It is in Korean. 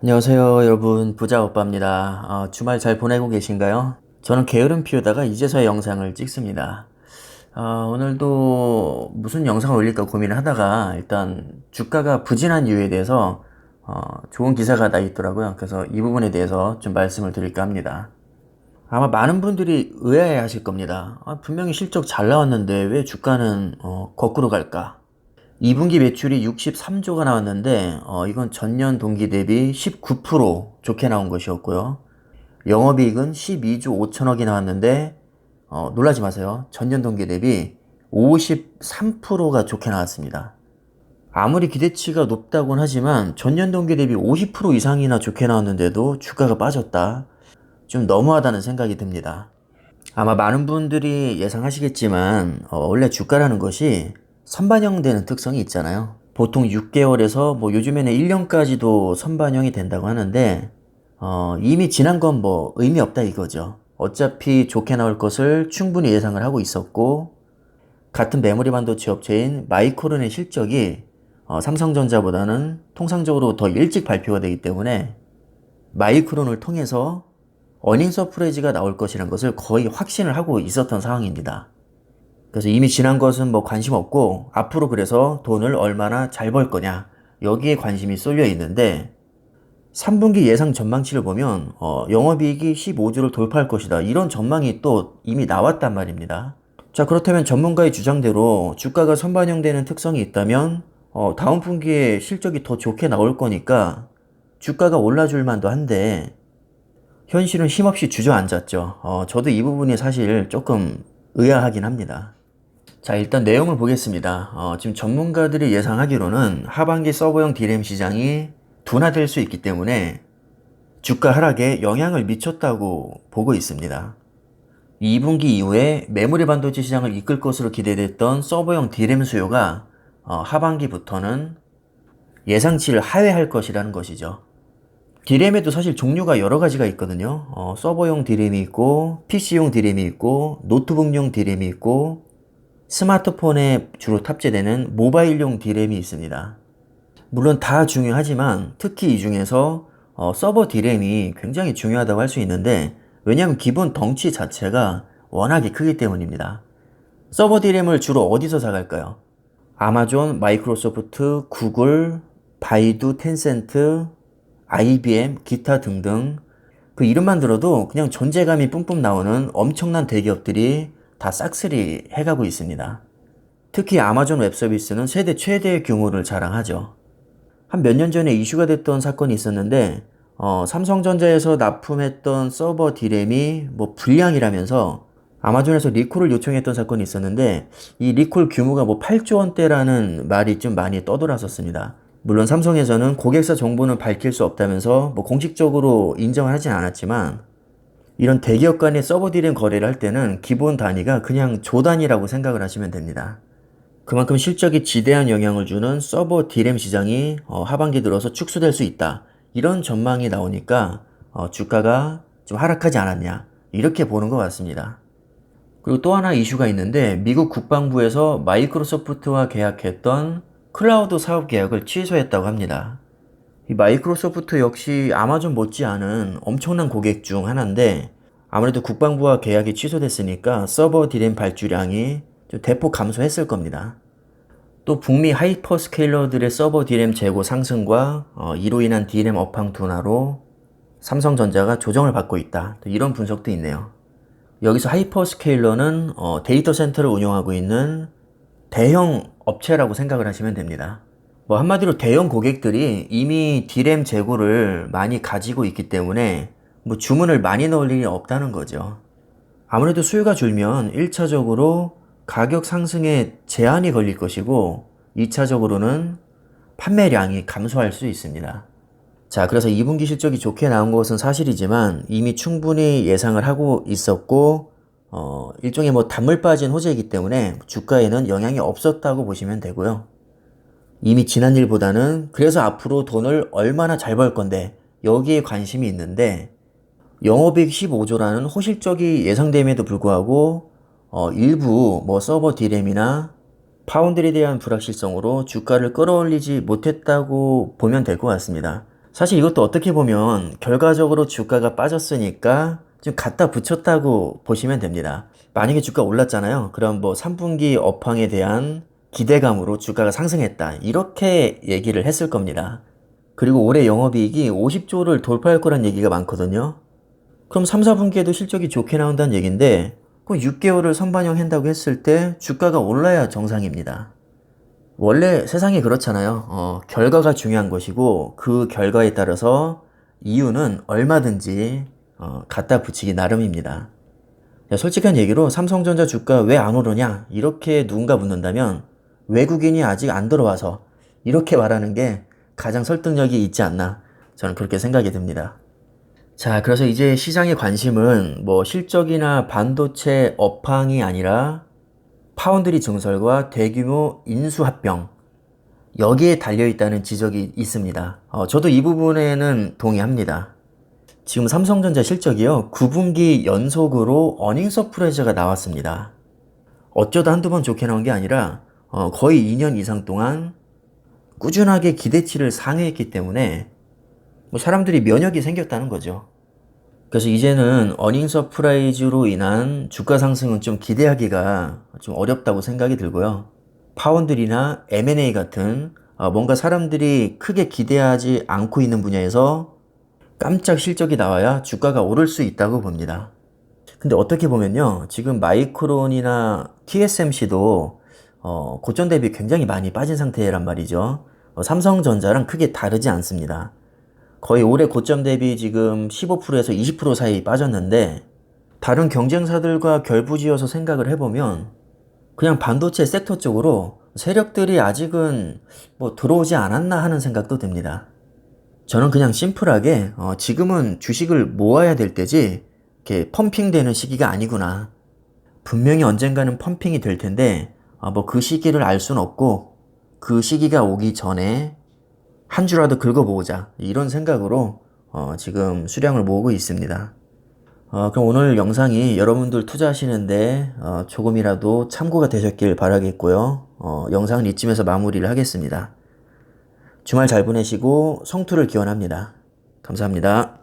안녕하세요, 여러분. 부자 오빠입니다. 주말 잘 보내고 계신가요? 저는 게으름 피우다가 이제서야 영상을 찍습니다. 오늘도 무슨 영상을 올릴까 고민을 하다가 일단 주가가 부진한 이유에 대해서 좋은 기사가 나 있더라고요. 그래서 이 부분에 대해서 좀 말씀을 드릴까 합니다. 아마 많은 분들이 의아해 하실 겁니다. 분명히 실적 잘 나왔는데 왜 주가는 거꾸로 갈까? 2분기 매출이 63조가 나왔는데 이건 전년 동기 대비 19% 좋게 나온 것이었고요. 영업이익은 12조 5천억이 나왔는데 놀라지 마세요. 전년 동기 대비 53%가 좋게 나왔습니다. 아무리 기대치가 높다곤 하지만 전년 동기 대비 50% 이상이나 좋게 나왔는데도 주가가 빠졌다. 좀 너무하다는 생각이 듭니다. 아마 많은 분들이 예상하시겠지만 원래 주가라는 것이 선반영되는 특성이 있잖아요. 보통 6개월에서 뭐 요즘에는 1년까지도 선반영이 된다고 하는데 이미 지난 건 뭐 의미 없다 이거죠. 어차피 좋게 나올 것을 충분히 예상을 하고 있었고 같은 메모리 반도체 업체인 마이크론의 실적이 삼성전자보다는 통상적으로 더 일찍 발표가 되기 때문에 마이크론을 통해서 어닝 서프라이즈가 나올 것이라는 것을 거의 확신을 하고 있었던 상황입니다. 그래서 이미 지난 것은 뭐 관심 없고 앞으로 그래서 돈을 얼마나 잘 벌 거냐 여기에 관심이 쏠려 있는데 3분기 예상 전망치를 보면 영업이익이 15조를 돌파할 것이다 이런 전망이 또 이미 나왔단 말입니다. 자, 그렇다면 전문가의 주장대로 주가가 선반영되는 특성이 있다면 다음 분기에 실적이 더 좋게 나올 거니까 주가가 올라줄 만도 한데 현실은 힘없이 주저앉았죠. 저도 이 부분이 사실 조금 의아하긴 합니다. 자, 일단 내용을 보겠습니다. 지금 전문가들이 예상하기로는 하반기 서버용 D램 시장이 둔화될 수 있기 때문에 주가 하락에 영향을 미쳤다고 보고 있습니다. 2분기 이후에 메모리 반도체 시장을 이끌 것으로 기대됐던 서버용 D램 수요가 하반기부터는 예상치를 하회할 것이라는 것이죠. D램에도 사실 종류가 여러 가지가 있거든요. 서버용 D램이 있고 PC용 D램이 있고 노트북용 D램이 있고 스마트폰에 주로 탑재되는 모바일용 D램이 있습니다. 물론 다 중요하지만 특히 이 중에서 서버 D램이 굉장히 중요하다고 할 수 있는데 왜냐하면 기본 덩치 자체가 워낙에 크기 때문입니다. 서버 D램을 주로 어디서 사갈까요? 아마존, 마이크로소프트, 구글, 바이두, 텐센트, IBM, 기타 등등 그 이름만 들어도 그냥 존재감이 뿜뿜 나오는 엄청난 대기업들이 다 싹쓸이 해가고 있습니다. 특히 아마존 웹서비스는 세계 최대의 규모를 자랑하죠. 한 몇 년 전에 이슈가 됐던 사건이 있었는데 삼성전자에서 납품했던 서버 D램이 뭐 불량이라면서 아마존에서 리콜을 요청했던 사건이 있었는데 이 리콜 규모가 뭐 8조 원대라는 말이 좀 많이 떠돌았었습니다. 물론 삼성에서는 고객사 정보는 밝힐 수 없다면서 뭐 공식적으로 인정을 하진 않았지만 이런 대기업 간의 서버 D램 거래를 할 때는 기본 단위가 그냥 조 단위라고 생각을 하시면 됩니다. 그만큼 실적이 지대한 영향을 주는 서버 D램 시장이 하반기 들어서 축소될 수 있다. 이런 전망이 나오니까 주가가 좀 하락하지 않았냐 이렇게 보는 것 같습니다. 그리고 또 하나 이슈가 있는데 미국 국방부에서 마이크로소프트와 계약했던 클라우드 사업 계약을 취소했다고 합니다. 이 마이크로소프트 역시 아마존 못지않은 엄청난 고객 중 하나인데 아무래도 국방부와 계약이 취소됐으니까 서버 D램 발주량이 좀 대폭 감소했을 겁니다. 또 북미 하이퍼스케일러들의 서버 D램 재고 상승과 이로 인한 D램 업황 둔화로 삼성전자가 조정을 받고 있다. 또 이런 분석도 있네요. 여기서 하이퍼스케일러는 데이터 센터를 운영하고 있는 대형 업체라고 생각을 하시면 됩니다. 뭐 한마디로 대형 고객들이 이미 D램 재고를 많이 가지고 있기 때문에 뭐 주문을 많이 넣을 일이 없다는 거죠. 아무래도 수요가 줄면 1차적으로 가격 상승에 제한이 걸릴 것이고 2차적으로는 판매량이 감소할 수 있습니다. 자, 그래서 2분기 실적이 좋게 나온 것은 사실이지만 이미 충분히 예상을 하고 있었고 일종의 뭐 단물 빠진 호재이기 때문에 주가에는 영향이 없었다고 보시면 되고요. 이미 지난 일보다는 그래서 앞으로 돈을 얼마나 잘 벌 건데 여기에 관심이 있는데 영업이익 15조라는 호실적이 예상됨에도 불구하고 일부 뭐 서버 D램이나 파운드에 대한 불확실성으로 주가를 끌어올리지 못했다고 보면 될 것 같습니다. 사실 이것도 어떻게 보면 결과적으로 주가가 빠졌으니까 좀 갖다 붙였다고 보시면 됩니다. 만약에 주가 올랐잖아요. 그럼 뭐 3분기 업황에 대한 기대감으로 주가가 상승했다. 이렇게 얘기를 했을 겁니다. 그리고 올해 영업이익이 50조를 돌파할 거란 얘기가 많거든요. 그럼 3, 4분기에도 실적이 좋게 나온다는 얘기인데 그럼 6개월을 선반영한다고 했을 때 주가가 올라야 정상입니다. 원래 세상이 그렇잖아요. 결과가 중요한 것이고 그 결과에 따라서 이유는 얼마든지 갖다 붙이기 나름입니다. 솔직한 얘기로 삼성전자 주가 왜 안 오르냐 이렇게 누군가 묻는다면 외국인이 아직 안 들어와서 이렇게 말하는 게 가장 설득력이 있지 않나 저는 그렇게 생각이 듭니다. 자, 그래서 이제 시장의 관심은 뭐 실적이나 반도체 업황이 아니라 파운드리 증설과 대규모 인수합병 여기에 달려있다는 지적이 있습니다. 저도 이 부분에는 동의합니다. 지금 삼성전자 실적이요 9분기 연속으로 어닝 서프라이즈가 나왔습니다. 어쩌다 한두 번 좋게 나온 게 아니라 거의 2년 이상 동안 꾸준하게 기대치를 상회했기 때문에 뭐 사람들이 면역이 생겼다는 거죠. 그래서 이제는 어닝 서프라이즈로 인한 주가 상승은 좀 기대하기가 좀 어렵다고 생각이 들고요. 파운드리나 M&A 같은 뭔가 사람들이 크게 기대하지 않고 있는 분야에서 깜짝 실적이 나와야 주가가 오를 수 있다고 봅니다. 근데 어떻게 보면요. 지금 마이크론이나 TSMC도 고점 대비 굉장히 많이 빠진 상태란 말이죠. 삼성전자랑 크게 다르지 않습니다. 거의 올해 고점 대비 지금 15%에서 20% 사이 빠졌는데 다른 경쟁사들과 결부지어서 생각을 해보면 그냥 반도체 섹터 쪽으로 세력들이 아직은 뭐 들어오지 않았나 하는 생각도 듭니다. 저는 그냥 심플하게 지금은 주식을 모아야 될 때지 이렇게 펌핑되는 시기가 아니구나. 분명히 언젠가는 펌핑이 될 텐데 뭐 그 시기를 알 수는 없고 그 시기가 오기 전에 한 주라도 긁어보자 이런 생각으로 지금 수량을 모으고 있습니다. 그럼 오늘 영상이 여러분들 투자하시는데 조금이라도 참고가 되셨길 바라겠고요. 영상은 이쯤에서 마무리를 하겠습니다. 주말 잘 보내시고 성투를 기원합니다. 감사합니다.